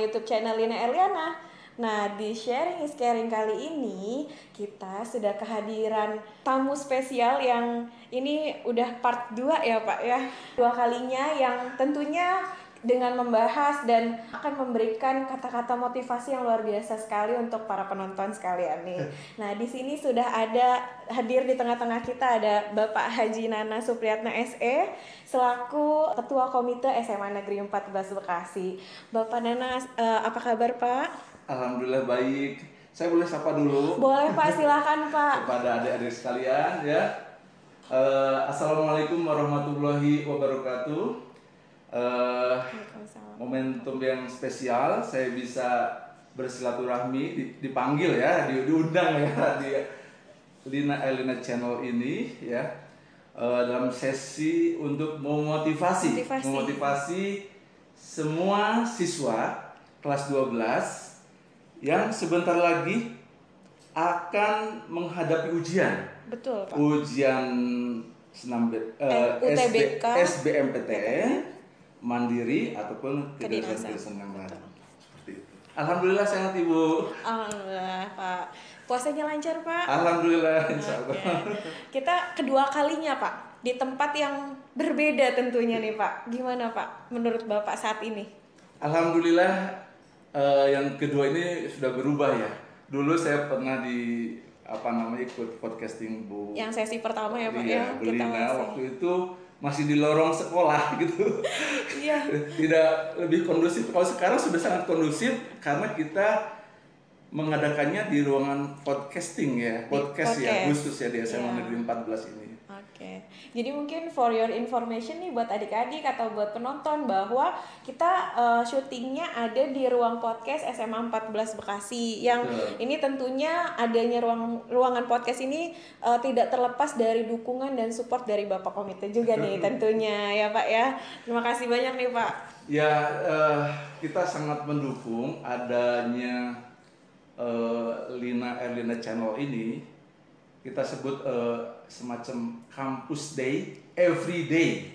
YouTube channel Lina Erliana. Nah, di Sharing is Caring kali ini kita sudah kehadiran tamu spesial yang ini udah part 2 ya Pak ya. 2 kalinya yang tentunya dengan membahas dan akan memberikan kata-kata motivasi yang luar biasa sekali untuk para penonton sekalian nih. Nah, di sini sudah ada hadir di tengah-tengah kita ada Bapak Haji Nana Supriyatna SE selaku Ketua Komite SMA Negeri 14 Bekasi. Bapak Nana, apa kabar Pak? Alhamdulillah baik. Saya boleh sapa dulu? Boleh Pak, silakan Pak. Kepada adik-adik sekalian ya. Assalamualaikum warahmatullahi wabarakatuh. Momentum yang spesial, saya bisa bersilaturahmi, dipanggil ya, diundang ya di Lina Erliana Channel ini ya, dalam sesi untuk memotivasi semua siswa kelas 12 yang sebentar lagi akan menghadapi ujian. Betul Pak. Ujian UTBK, SBMPTN mandiri ataupun kedinasan yang lain. Seperti itu. Alhamdulillah sehat Ibu. Alhamdulillah Pak. Puasanya lancar Pak? Alhamdulillah insya Allah. Kita kedua kalinya Pak di tempat yang berbeda tentunya nih Pak. Gimana Pak menurut Bapak saat ini? Alhamdulillah yang kedua ini sudah berubah ya. Dulu saya pernah ikut podcasting Bu. Yang sesi pertama ya Pak ya. Kita waktu itu masih di lorong sekolah gitu. Iya. Tidak lebih kondusif. Kalau sekarang sudah sangat kondusif karena kita mengadakannya di ruangan podcasting ya, podcast ya, khusus ya di SMA Negeri 14 ini. Oke. Jadi mungkin for your information nih buat adik-adik atau buat penonton bahwa kita syutingnya ada di ruang podcast SMA 14 Bekasi yang ini tentunya adanya ruangan podcast ini tidak terlepas dari dukungan dan support dari Bapak Komite juga nih tentunya ya Pak ya. Terima kasih banyak nih Pak. Ya, kita sangat mendukung adanya Lina Erliana Channel ini. Kita sebut semacam Campus Day every day.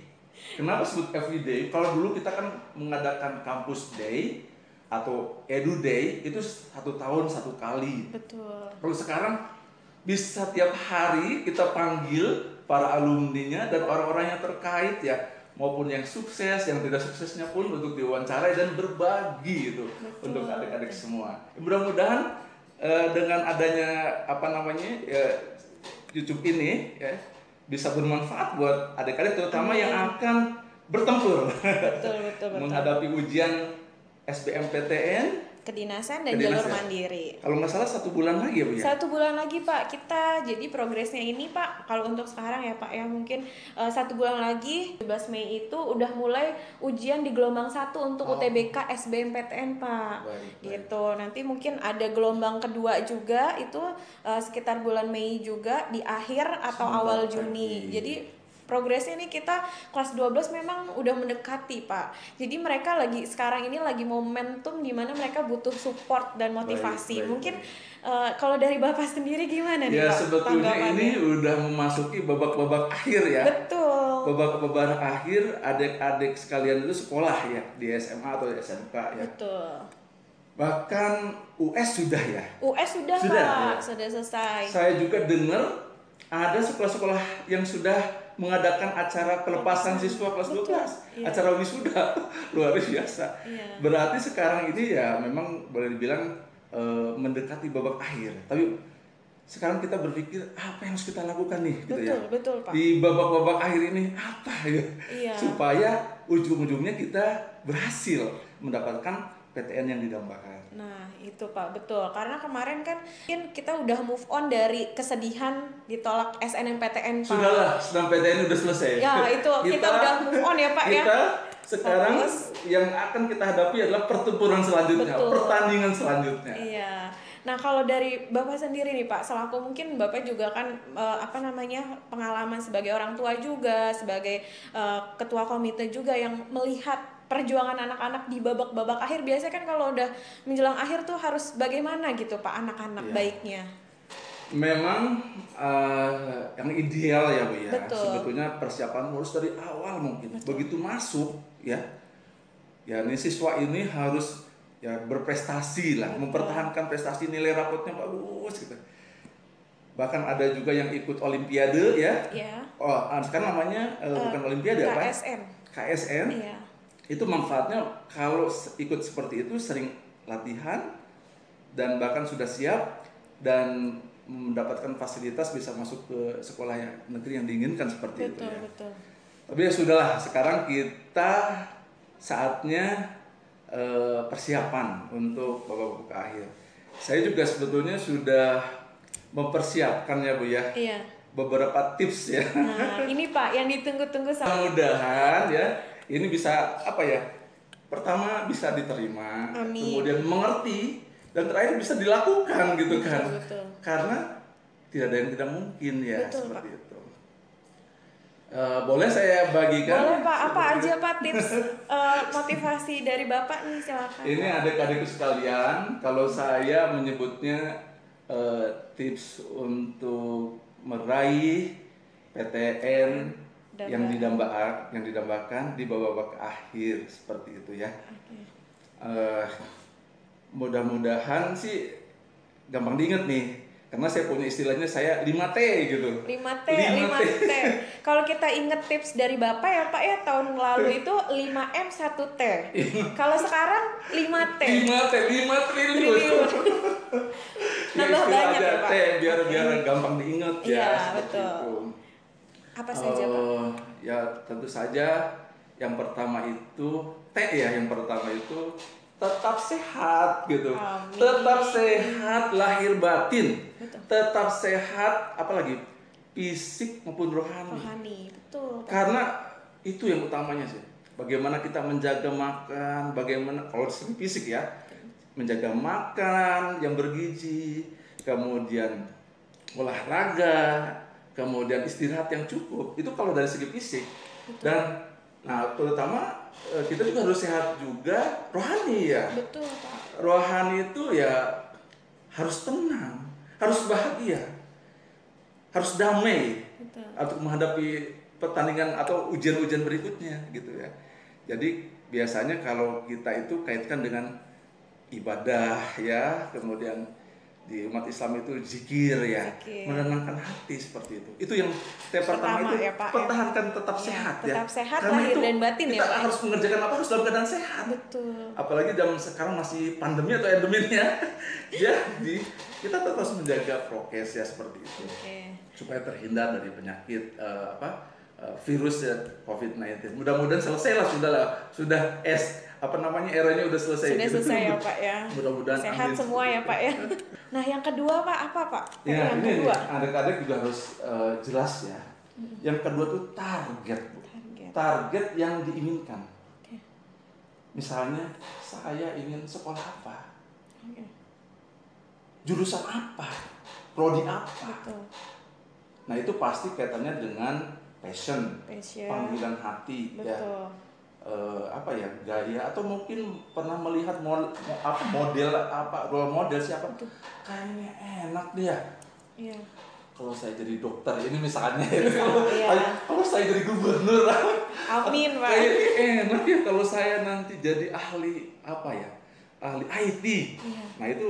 Kenapa sebut every day? Kalau dulu kita kan mengadakan Campus Day atau Edu Day itu 1 tahun 1 kali. Betul. Kalau sekarang bisa tiap hari kita panggil para alumninya dan orang-orang yang terkait ya, maupun yang sukses, yang tidak suksesnya pun untuk diwawancarai dan berbagi itu untuk adik-adik semua. Mudah-mudahan dengan adanya YouTube ini ya, bisa bermanfaat buat adik-adik terutama yang akan bertempur menghadapi ujian SBMPTN, kedinasan dan jalur mandiri. Kalau nggak salah 1 bulan lagi ya Bu ya? 1 bulan lagi Pak, kita jadi progresnya ini Pak, kalau untuk sekarang ya Pak ya mungkin 1 bulan lagi 17 Mei itu udah mulai ujian di gelombang 1 untuk UTBK SBMPTN Pak. Gitu. Nanti mungkin ada gelombang kedua juga itu sekitar bulan Mei juga di akhir atau awal Juni. Jadi progresnya nih kita kelas 12 memang udah mendekati Pak. Jadi mereka sekarang ini lagi momentum di mana mereka butuh support dan motivasi. Mungkin kalau dari Bapak sendiri gimana nih Pak? Ya sebetulnya ini udah memasuki babak-babak akhir ya. Betul. Babak-babak akhir adik-adik sekalian itu sekolah ya di SMA atau SMK ya. Betul. Bahkan US sudah ya. US sudah Pak, sudah selesai. Saya juga dengar ada sekolah-sekolah yang sudah mengadakan acara pelepasan siswa kelas 12, acara wisuda. Luar biasa. Berarti sekarang ini ya memang boleh dibilang mendekati babak akhir. Tapi sekarang kita berpikir apa yang harus kita lakukan nih, gitu ya. Betul Pak. Di babak-babak akhir ini apa ya, supaya ujung-ujungnya kita berhasil mendapatkan PTN yang didambakan. Nah itu Pak, betul. Karena kemarin kan kita udah move on dari kesedihan ditolak SNMPTN Pak. Sudahlah, SNMPTN udah selesai. Ya itu kita udah move on ya Pak ya. Kita sekarang yang akan kita hadapi adalah pertempuran selanjutnya, pertandingan selanjutnya. Iya. Nah kalau dari Bapak sendiri nih Pak, selaku mungkin Bapak juga kan pengalaman sebagai orang tua juga, sebagai ketua komite juga yang melihat perjuangan anak-anak di babak-babak akhir. Biasanya kan kalau udah menjelang akhir tuh harus bagaimana gitu Pak anak-anak baiknya? Memang yang ideal ya Bu ya. Betul. Sebetulnya persiapan harus dari awal mungkin. Betul. Begitu masuk ya ini siswa ini harus ya berprestasi lah, mempertahankan prestasi, nilai rapotnya bagus gitu. Bahkan ada juga yang ikut olimpiade ya. Oh, sekarang namanya bukan olimpiade apa? KSN. KSN. Iya. Itu manfaatnya kalau ikut seperti itu sering latihan dan bahkan sudah siap dan mendapatkan fasilitas bisa masuk ke sekolah yang negeri yang diinginkan seperti itu ya. Betul. Tapi ya sudahlah, sekarang kita saatnya persiapan untuk babak akhir. Saya juga sebetulnya sudah mempersiapkan ya Bu ya. Iya. Beberapa tips ya. Nah, ini Pak yang ditunggu-tunggu sama. Mudah-mudahan ya ini bisa apa ya? Pertama bisa diterima, Amin. kemudian mengerti dan terakhir bisa dilakukan gitu kan. Betul. Karena tidak ada yang tidak mungkin ya. Betul, seperti Pak. itu. Boleh saya bagikan? Boleh Pak, apa aja Pak tips motivasi dari Bapak nih, silakan. Ini adik-adikku sekalian, kalau saya menyebutnya tips untuk meraih PTN yang didambakan di babak akhir seperti itu ya. Mudah-mudahan sih gampang diingat nih. Karena saya punya istilahnya saya 5T gitu. 5T. Kalau kita inget tips dari Bapak ya Pak ya, tahun lalu itu 5M 1T. Kalau sekarang 5T. 5 triliun. Nambah banyak ya Pak. Biar gampang diingat ya. Iya, betul. Itu. Apa saja Pak? Ya tentu saja yang pertama itu T ya, yang pertama itu tetap sehat gitu. Amin. Tetap sehat lahir batin. Betul. Tetap sehat apalagi fisik maupun Rohani, betul. Karena itu yang utamanya sih. Bagaimana kita menjaga makan, bagaimana kalau segi fisik ya, menjaga makan yang bergizi, kemudian olahraga, kemudian istirahat yang cukup. Itu kalau dari segi fisik. Betul. Dan nah terutama kita juga harus sehat juga rohani ya. Betul Pak. Rohani itu ya harus tenang, harus bahagia, harus damai. Betul. Untuk menghadapi pertandingan atau ujian-ujian berikutnya gitu ya. Jadi biasanya kalau kita itu kaitkan dengan ibadah ya, kemudian di umat Islam itu zikir ya, menenangkan hati seperti itu. Itu yang pertama itu ya, Pak, pertahankan tetap sehat ya. Tetap sehat karena lahir itu dan batin ya kita Pak. harus mengerjakan apa harus dalam keadaan sehat. Betul. Apalagi zaman sekarang masih pandemi atau endeminya. Jadi kita tetap harus menjaga prokes ya seperti itu. Supaya terhindar dari penyakit virus ya, COVID-19. Mudah-mudahan selesai lah sudah eranya udah selesai. Sudah selesai ya Pak ya. Mudah-mudahan sehat amin. Semua ya Pak ya. Nah yang kedua Pak apa Pak? Ya, yang ini kedua. adik-adik juga harus jelas ya. Yang kedua tuh target. Target yang diinginkan. Misalnya saya ingin sekolah apa, jurusan apa, prodi apa. Betul. Nah itu pasti kaitannya dengan passion. Panggilan hati. Betul. Ya gaya atau mungkin pernah melihat role model siapa tuh kayaknya enak dia. Iya. Kalau saya jadi dokter ini misalnya, iya. kalau saya jadi gubernur, amin Pak. Kayaknya enak ya kalau saya nanti jadi ahli ahli IT. Iya. Nah itu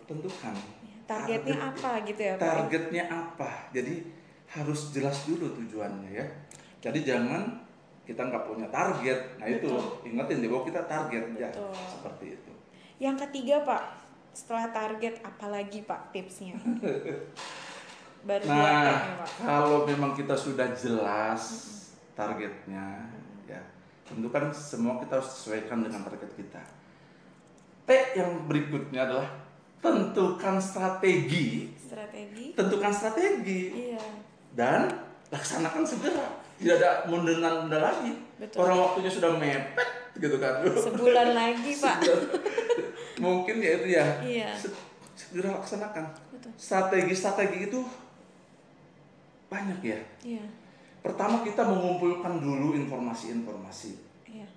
tentukan. Targetnya apa gitu ya Pak? Targetnya apa? Jadi harus jelas dulu tujuannya ya. Jadi jangan kita nggak punya target, nah itu ingetin deh bahwa kita target ya seperti itu. Yang ketiga Pak, setelah target apalagi Pak tipsnya? Nah kalau memang kita sudah jelas targetnya, ya tentu kan semua kita harus sesuaikan dengan target kita. T yang berikutnya adalah tentukan strategi. Tentukan strategi. Iya. Dan laksanakan segera. Tidak ada mundur-mundur lagi. Betul. Orang waktunya sudah mepet gitu kan. Sebulan lagi Pak. Mungkin ya itu ya. Iya. Segera laksanakan. Betul. Strategi itu banyak ya. Iya. Pertama kita mengumpulkan dulu informasi-informasi. Iya.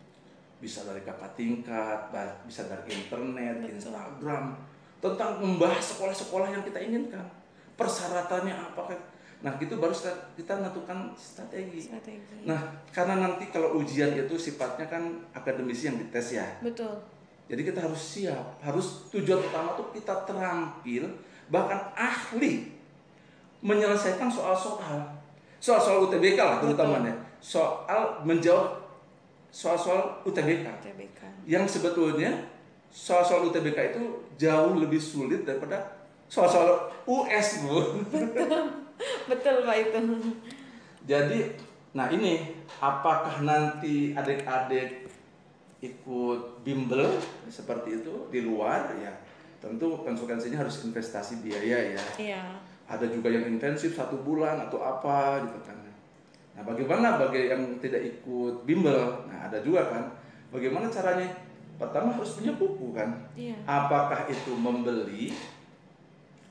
Bisa dari kakak tingkat, bisa dari internet, betul. Instagram, tentang membahas sekolah-sekolah yang kita inginkan. Persyaratannya apa kan? Nah itu baru kita menentukan strategi. Nah karena nanti kalau ujian itu sifatnya kan akademisi yang dites ya. Betul. Jadi kita harus siap, harus tujuan utama tuh kita terampil, bahkan ahli menyelesaikan soal-soal UTBK lah terutamanya, soal menjawab soal-soal UTBK. Yang sebetulnya soal-soal UTBK itu jauh lebih sulit daripada soal-soal US, Bu. Betul Pak itu. Jadi, nah ini apakah nanti adik-adik ikut bimbel seperti itu di luar ya? Tentu konsekuensinya harus investasi biaya ya. Iya. Ada juga yang intensif 1 bulan atau apa gitu kan. Nah, bagaimana bagi yang tidak ikut bimbel? Nah, ada juga kan. Bagaimana caranya? Pertama harus punya buku kan. Iya. Apakah itu membeli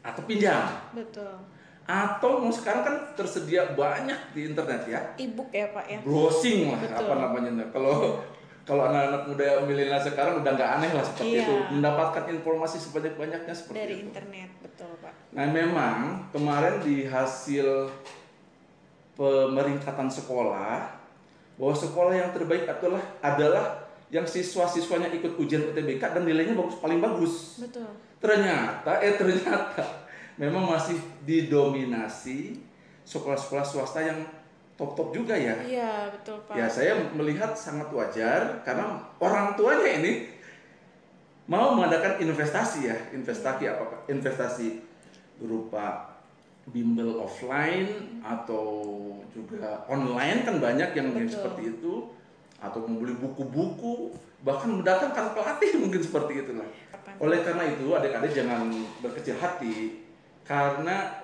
atau pinjam? Betul. Atau sekarang kan tersedia banyak di internet ya. E-book ya Pak ya. Browsing lah. Betul. Apa namanya. Kalau anak-anak muda milenial sekarang udah nggak aneh lah seperti itu, mendapatkan informasi sebanyak-banyaknya seperti dari itu. internet, betul Pak. Nah memang kemarin di hasil pemeringkatan sekolah bahwa sekolah yang terbaik adalah yang siswa-siswanya ikut ujian UTBK dan nilainya paling bagus. Betul. Ternyata memang masih didominasi sekolah-sekolah swasta yang top juga ya. Iya, betul Pak. Ya, saya melihat sangat wajar karena orang tuanya ini mau mengadakan investasi ya. Investasi berupa bimbel offline atau juga online kan banyak yang seperti itu, atau membeli buku-buku, bahkan mendatangkan pelatih mungkin seperti itulah. Oleh karena itu adik-adik jangan berkecil hati karena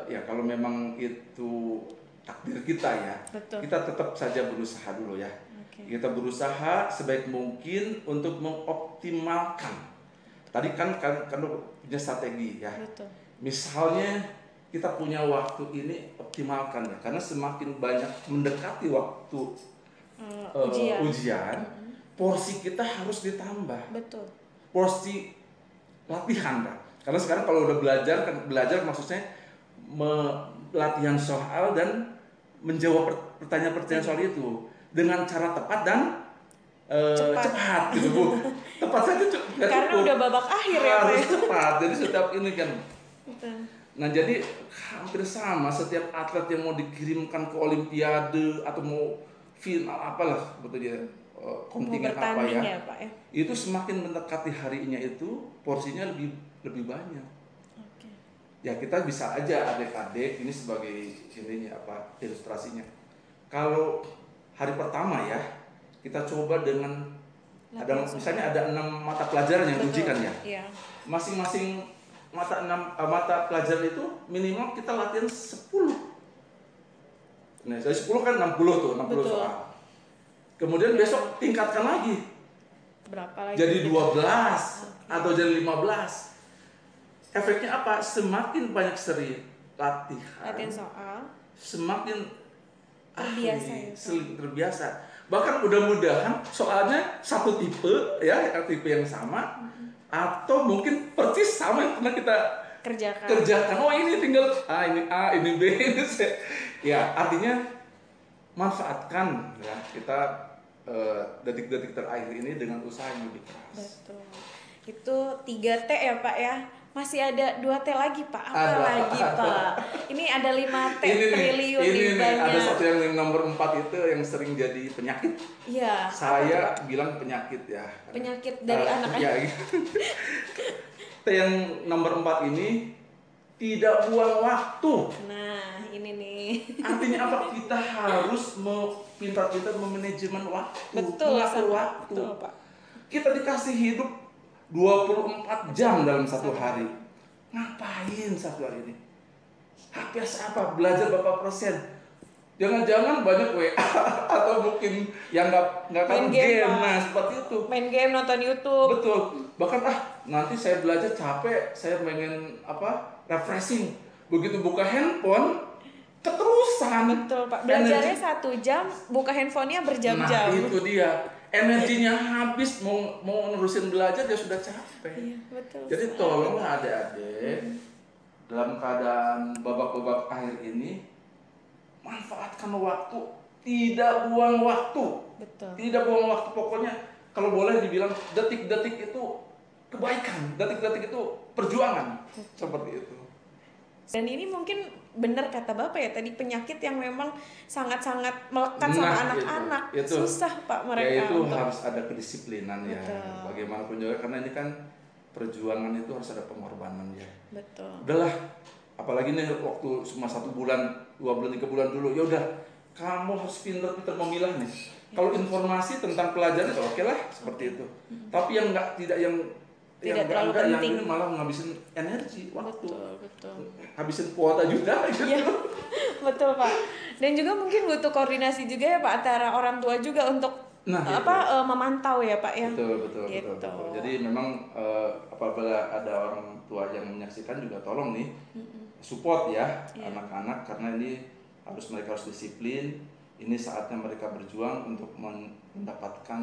ya kalau memang itu takdir kita ya, kita tetap saja berusaha dulu ya. Kita berusaha sebaik mungkin untuk mengoptimalkan. Tadi kan punya strategi ya. Misalnya kita punya waktu ini optimalkan ya, karena semakin banyak mendekati waktu ujian, porsi kita harus ditambah. Betul. Porsi latihan kan. Karena sekarang kalau udah belajar maksudnya latihan soal dan menjawab pertanyaan-pertanyaan soal itu dengan cara tepat dan cepat gitu Bu. Tepat saja karena cukup. Udah babak akhir ya harus cepat. Jadi setiap ini kan. Betul. Nah jadi hampir sama setiap atlet yang mau dikirimkan ke Olimpiade atau mau final apalah betulnya kontingen apa ya, Pak, ya, itu semakin mendekati harinya itu porsinya lebih banyak. Ya kita bisa aja adik-adik ini sebagai ilustrasinya. Kalau hari pertama ya kita coba dengan misalnya ada 6 mata pelajaran yang diujikan ya. Iya. Masing-masing mata pelajaran itu minimal kita latihan 10. Nah, dari 10 kan 60 tuh, 60 soal. Kemudian besok tingkatkan lagi. Berapa lagi? Jadi 12 atau jadi 15. Efeknya apa? Semakin banyak seri latihan soal, semakin terbiasa. Bahkan mudah-mudahan soalnya satu tipe ya, tipe yang sama, atau mungkin persis sama yang pernah kita kerjakan. Oh ini tinggal ini A, ini B, ini C. Ya artinya manfaatkan ya kita detik-detik terakhir ini dengan usaha yang lebih keras. Betul. Itu 3T ya Pak ya. Masih ada 2T lagi Pak. Apa lagi Pak? Ini ada 5T triliun ini banyak. Ada satu yang nomor 4 itu yang sering jadi penyakit. Iya. Saya bilang penyakit ya. Penyakit dari anak-anak. Ya. T yang nomor 4 ini tidak buang waktu. Nah, ini nih. Artinya apa? Kita harus pintar-pintar memanajemen waktu. Betul, waktu. Betul, Pak. Kita dikasih hidup 24 jam dalam satu hari. Ngapain satu hari ini? HPS apa? Belajar berapa persen? Jangan-jangan banyak WA atau mungkin yang nggak main game. Nah seperti itu. Main game, nonton YouTube. Betul. Bahkan nanti saya belajar capek, saya pengen refreshing. Begitu buka handphone keterusan. Betul Pak. Belajarnya 1 jam, buka handphonenya berjam-jam. Nah itu dia. Energinya habis mau nerusin belajar dia sudah capek. Iya, betul. Jadi tolonglah adik-adik dalam keadaan babak-babak akhir ini manfaatkan waktu, tidak buang waktu. Betul. Tidak buang waktu, pokoknya kalau boleh dibilang detik-detik itu kebaikan, detik-detik itu perjuangan, seperti itu. Dan ini mungkin benar kata Bapak ya tadi, penyakit yang memang sangat-sangat melekat sama anak-anak. Itu, susah Pak mereka. Ya itu harus ada kedisiplinan ya. Bagaimanapun juga, karena ini kan perjuangan itu harus ada pengorbanan ya. Betul. Udahlah, apalagi nih waktu cuma 1 bulan, 2 bulan, 3 bulan dulu, ya udah kamu harus pintar-pintar memilah nih. Kalau informasi tentang pelajaran itu oke lah seperti itu. Tapi yang tidak terlalu penting, yang malah ngabisin energi, waktu, betul. Habisin kuota juga. Iya, betul Pak. Dan juga mungkin butuh koordinasi juga ya Pak antara orang tua juga untuk memantau ya Pak ya. Betul. Jadi memang apabila ada orang tua yang menyaksikan juga tolong nih support ya anak-anak, karena ini mereka harus disiplin. Ini saatnya mereka berjuang untuk mendapatkan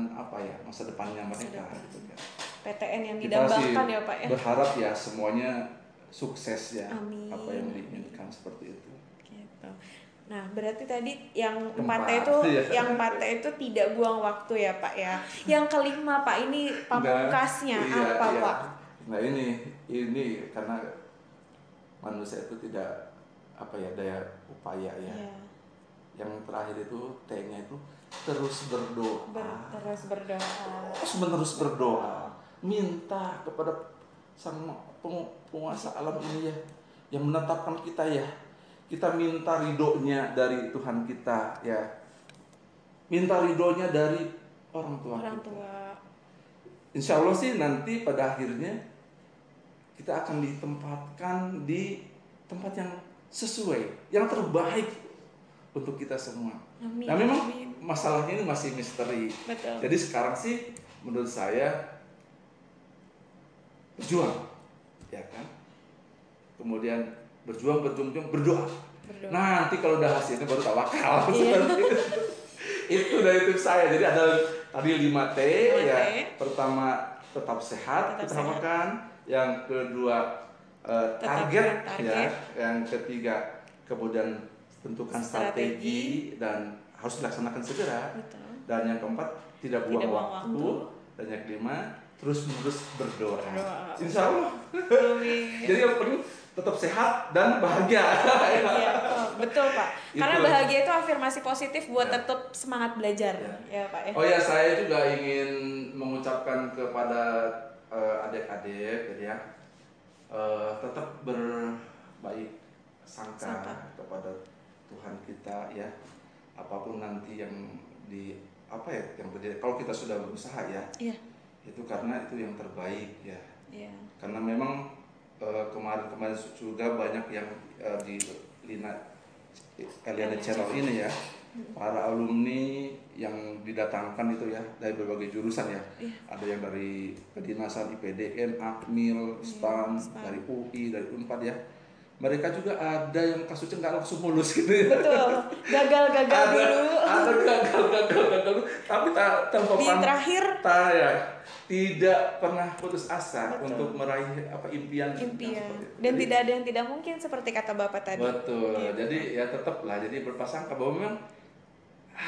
masa depannya mereka gitu ya. PTN yang didambakan ya Pak ya. Berharap ya semuanya sukses ya. Amin. Apa yang diinginkan seperti itu. Gitu. Nah, berarti tadi yang 4T itu tidak buang waktu ya Pak ya. Yang kelima Pak, ini pamungkasnya Pak? Nah, ini karena manusia itu tidak daya upaya ya. Yang terakhir itu T-nya itu terus berdoa. Terus berdoa. Minta kepada Sang Penguasa alam ini ya, yang menetapkan kita ya. Kita minta ridhonya dari Tuhan kita ya. Minta ridhonya dari orang tua kita. Insya Allah sih nanti pada akhirnya kita akan ditempatkan di tempat yang sesuai, yang terbaik untuk kita semua. Amin. Nah memang masalahnya ini masih misteri. Betul. Jadi sekarang sih menurut saya berjuang, ya kan? Kemudian berjuang, berdoa. Nanti kalau udah hasilnya baru tawakal. Itu dari tips saya. Jadi ada tadi 5T ya. Pertama tetap sehat, kita makan. Yang kedua target ya. Yang ketiga kemudian tentukan strategi dan harus dilaksanakan segera. Betul. Dan yang keempat tidak buang waktu. Dan yang kelima terus-menerus berdoa. Insya Allah. Jadi yang penting tetap sehat dan bahagia. Iya, betul Pak. Karena bahagia itu afirmasi positif buat tetap semangat belajar ya Pak ya. Oh ya, saya juga ingin mengucapkan kepada adik-adik ya, tetap berbaik sangka kepada Tuhan kita ya. Apapun nanti yang yang terjadi, kalau kita sudah berusaha ya, itu karena itu yang terbaik ya. Karena memang kemarin juga banyak yang di Eliana Channel ini ya, para alumni yang didatangkan itu ya dari berbagai jurusan ya. Ada yang dari kedinasan IPDN, Akmil, STAN, dari UI, dari Unpad ya. Mereka juga ada yang kasusnya nggak langsung mulus gitu ya. Betul, gagal dulu. Ada gagal, tapi tanpa terakhir tidak pernah putus asa untuk meraih impian. Dan tidak ada yang tidak mungkin seperti kata Bapak tadi. Betul. Jadi ya tetaplah jadi berprasangka bahwa memang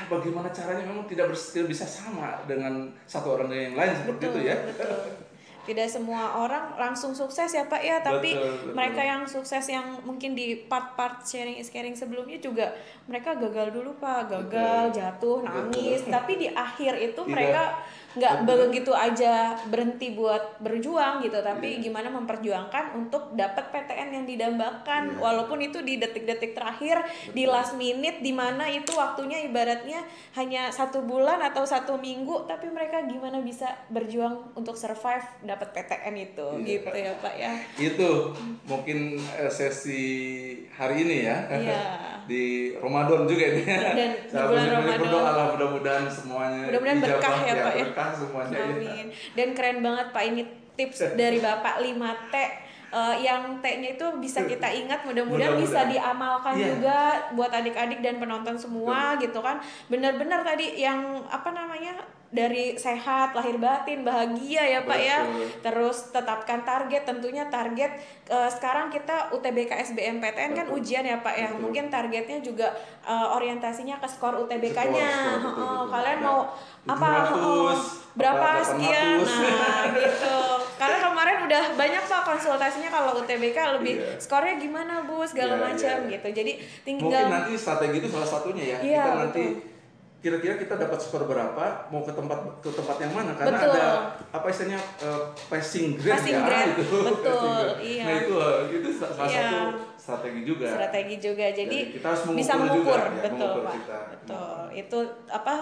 bagaimana caranya memang tidak bisa sama dengan satu orang dengan yang lain seperti itu ya. Betul. Tidak semua orang langsung sukses ya Pak ya, tapi mereka yang sukses yang mungkin di part-part sharing is caring sebelumnya juga mereka gagal dulu Pak, jatuh, nangis, tapi di akhir itu mereka nggak begitu aja berhenti buat berjuang gitu, tapi gimana memperjuangkan untuk dapat PTN yang didambakan, walaupun itu di detik-detik terakhir, di last minute, di mana itu waktunya ibaratnya hanya 1 bulan atau 1 minggu, tapi mereka gimana bisa berjuang untuk survive dapat PTN itu, gitu ya Pak ya. Itu mungkin sesi hari ini ya, di Ramadan juga ini. Dan di bulan Ramadan. Berdoalah mudah-mudahan semuanya. Mudah-mudahan berkah ya Pak ya. Berkah semuanya. Amin. Dan keren banget Pak, ini tips dari Bapak 5T yang T-nya itu bisa kita ingat, mudah-mudahan bisa diamalkan juga buat adik-adik dan penonton semua gitu kan. Benar-benar tadi yang apa namanya, dari sehat, lahir batin, bahagia ya Pak ya. Terus tetapkan target, tentunya target sekarang kita UTBK SBMPTN kan ujian ya Pak ya. Mungkin targetnya juga orientasinya ke skor UTBK-nya. Kalian mau apa? Berapa sekian? Nah gitu. Karena kemarin udah banyak Pak konsultasinya kalau UTBK lebih skornya gimana Bu segala macam gitu. Jadi tinggal mungkin nanti strategi itu salah satunya ya. Kita nanti kira-kira kita dapat skor berapa, mau ke tempat yang mana, karena ada apa istilahnya passing grade itu. Iya. Nah itu salah satu strategi juga. Jadi kita harus bisa mengukur, juga, betul Pak. Itu apa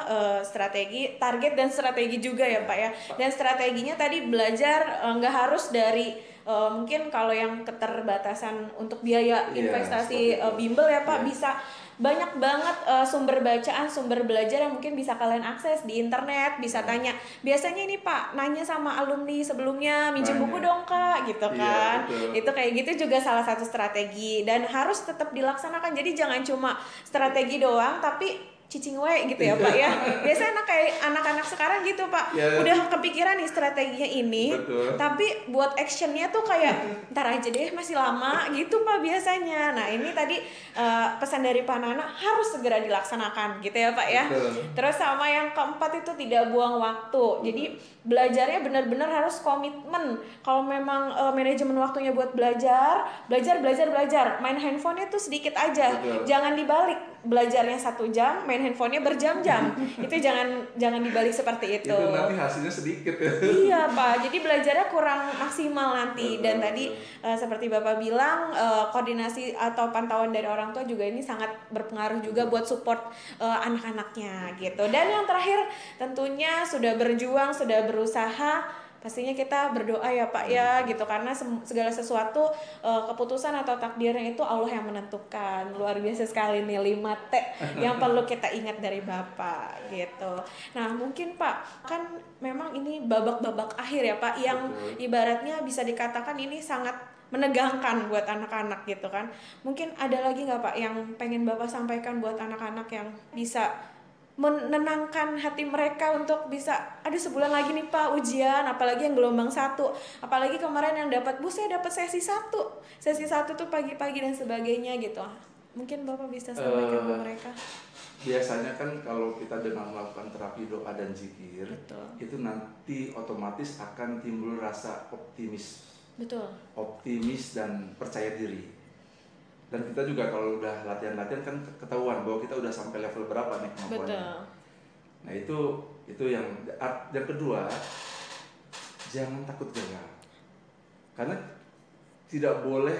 strategi, target dan strategi juga ya Pak ya. Dan strateginya tadi belajar nggak harus dari mungkin kalau yang keterbatasan untuk biaya investasi bimbel ya Pak, bisa banyak banget sumber bacaan, sumber belajar yang mungkin bisa kalian akses di internet, bisa tanya. Biasanya ini Pak nanya sama alumni sebelumnya, minjem buku dong Kak, gitu kan. Itu kayak gitu juga salah satu strategi dan harus tetap dilaksanakan. Jadi jangan cuma strategi doang tapi cicing gitu ya Pak ya. Biasanya kayak anak-anak sekarang gitu Pak, udah kepikiran nih strateginya ini, tapi buat actionnya tuh kayak ntar aja deh, masih lama gitu Pak biasanya. Nah ini tadi pesan dari Pak Nana harus segera dilaksanakan gitu ya Pak ya. Terus sama yang keempat itu tidak buang waktu. Jadi belajarnya benar-benar harus komitmen. Kalau memang manajemen waktunya buat belajar. Main handphonenya tuh sedikit aja, jangan dibalik. Belajarnya 1 jam, main handphonenya berjam-jam. Itu jangan dibalik seperti itu. Itu nanti hasilnya sedikit ya. Iya Pak, jadi belajarnya kurang maksimal nanti. Dan tadi seperti Bapak bilang, koordinasi atau pantauan dari orang tua juga ini sangat berpengaruh juga buat support anak-anaknya gitu. Dan yang terakhir tentunya sudah berjuang, sudah berusaha, pastinya kita berdoa ya Pak ya gitu, karena segala sesuatu keputusan atau takdirnya itu Allah yang menentukan. Luar biasa sekali nih 5T yang perlu kita ingat dari Bapak gitu. Nah mungkin Pak, kan memang ini babak-babak akhir ya Pak, yang ibaratnya bisa dikatakan ini sangat menegangkan buat anak-anak gitu kan. Mungkin ada lagi nggak Pak yang pengen Bapak sampaikan buat anak-anak yang bisa menenangkan hati mereka untuk bisa, ada sebulan lagi nih Pak ujian, apalagi yang gelombang 1, apalagi kemarin yang dapat saya dapat sesi 1 tuh pagi-pagi dan sebagainya gitu. Mungkin Bapak bisa sampaikan ke mereka. Biasanya kan kalau kita dengan melakukan terapi doa dan zikir, itu nanti otomatis akan timbul rasa optimis dan percaya diri. Dan kita juga kalau udah latihan-latihan kan ketahuan bahwa kita udah sampai level berapa nih kemampuannya. Nah itu yang kedua, jangan takut gagal. Karena tidak boleh,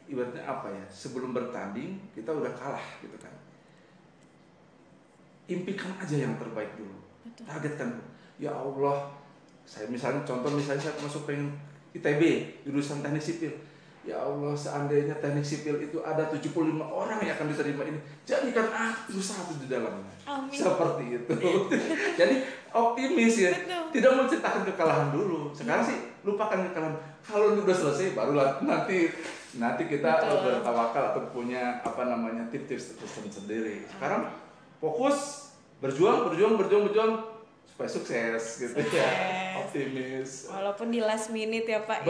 ibaratnya apa ya, sebelum bertanding kita udah kalah gitu kan. Impikan aja yang terbaik dulu. Targetkan, ya Allah, saya misalnya saya masuk pengen ITB, jurusan teknik sipil. Ya Allah, seandainya teknik sipil itu ada 75 orang yang akan diterima ini, jadikan aku satu di dalamnya. Amin. Seperti itu. Jadi optimis ya. Tidak menceritakan kekalahan dulu. Sekarang sih lupakan kekalahan. Kalau udah selesai barulah nanti kita bertawakal atau punya tips sendiri. Sekarang fokus, berjuang supaya sukses gitu ya, optimis. Walaupun di last minute ya Pak.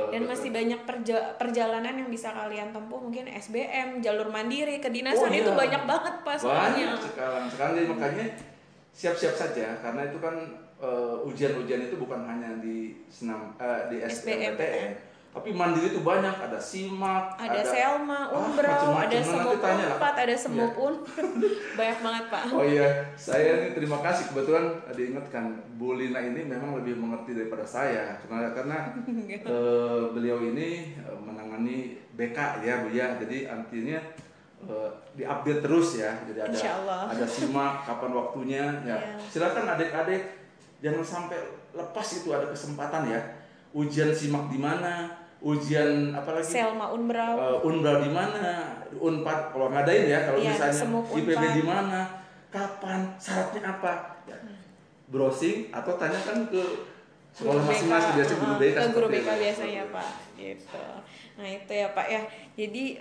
Dan masih banyak perjalanan yang bisa kalian tempuh, mungkin SBM, jalur mandiri, kedinasan itu banyak banget Pak soalnya. Banyak sekarang jadi makanya siap-siap saja, karena itu kan ujian-ujian itu bukan hanya di SBMPTN. Tapi mandiri itu banyak, ada SIMAK, ada Selma, Unbrau, ada Semup Unpad, ada Semup banyak banget Pak. Oh iya, saya ini terima kasih, kebetulan diingatkan Bu Lina ini memang lebih mengerti daripada saya, karena beliau ini menangani BK ya Bu ya, jadi artinya diupdate terus ya, jadi ada SIMAK, kapan waktunya ya. Silakan adik-adik jangan sampai lepas itu ada kesempatan ya. Ujian SIMAK di mana? Ujian apalagi? Selma Unbrau. Unbrau di mana? Unpad kalau ngadain ya, kalau misalnya IPB di mana? Kapan? Syaratnya apa? Ya. Browsing atau tanyakan ke sekolah masing-masing biasanya guru BK. Guru BK biasanya Pak, gitu. Nah itu ya Pak ya. Jadi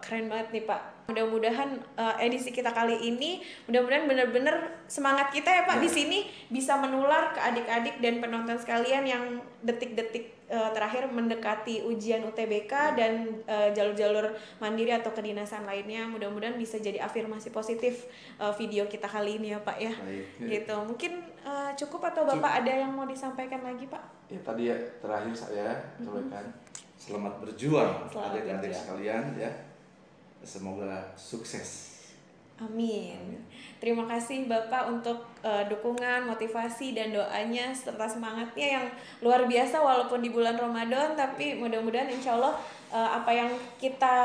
keren banget nih Pak. Mudah-mudahan edisi kita kali ini, mudah-mudahan benar-benar semangat kita ya Pak di sini bisa menular ke adik-adik dan penonton sekalian yang detik-detik terakhir mendekati ujian UTBK dan jalur-jalur mandiri atau kedinasan lainnya. Mudah-mudahan bisa jadi afirmasi positif video kita kali ini ya Pak ya. Baik, gitu. Mungkin cukup atau Bapak ada yang mau disampaikan lagi Pak? Ya tadi ya terakhir saya sampaikan selamat berjuang adik-adik sekalian ya. Semoga sukses. Amin. Terima kasih Bapak untuk dukungan, motivasi dan doanya serta semangatnya yang luar biasa walaupun di bulan Ramadan, tapi mudah-mudahan insya Allah apa yang kita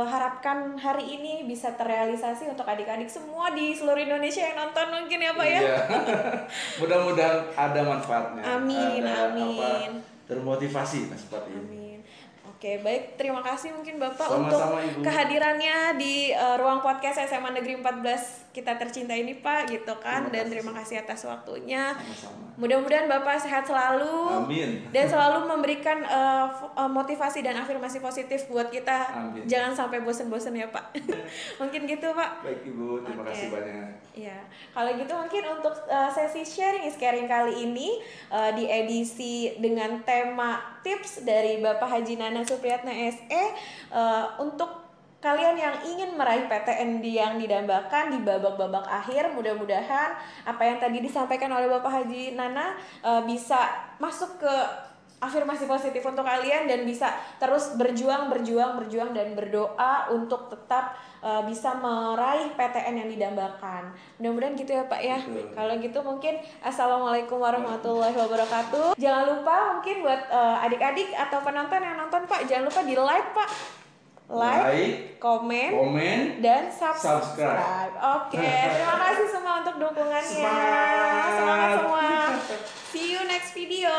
harapkan hari ini bisa terrealisasi untuk adik-adik semua di seluruh Indonesia yang nonton mungkin ya Pak ya. Iya. Mudah-mudahan ada manfaatnya. Amin, amin. Termotivasi seperti ini. Amin. Oke, baik. Terima kasih mungkin Bapak Sama-sama, untuk Ibu. kehadirannya di ruang podcast SMA Negeri 14 kita tercinta ini Pak, gitu kan. Dan terima kasih atas waktunya. Sama-sama. Mudah-mudahan Bapak sehat selalu. Amin. Dan selalu memberikan motivasi dan afirmasi positif buat kita. Amin. Jangan sampai bosen-bosen ya Pak. Mungkin gitu Pak. Baik Ibu, terima kasih banyak. Ya, kalau gitu mungkin untuk sesi sharing is caring kali ini di edisi dengan tema tips dari Bapak Haji Nana Supriyatna SE untuk kalian yang ingin meraih PTN yang didambakan di babak-babak akhir, mudah-mudahan apa yang tadi disampaikan oleh Bapak Haji Nana bisa masuk ke afirmasi positif untuk kalian dan bisa terus berjuang dan berdoa untuk tetap bisa meraih PTN yang didambakan. Mudah-mudahan gitu ya Pak ya. Kalau gitu mungkin assalamualaikum warahmatullahi wabarakatuh. Jangan lupa mungkin buat adik-adik atau penonton yang nonton Pak, jangan lupa di like Pak. Like, komen, dan subscribe. Oke, terima kasih semua untuk dukungannya. Semangat semua. See you next video.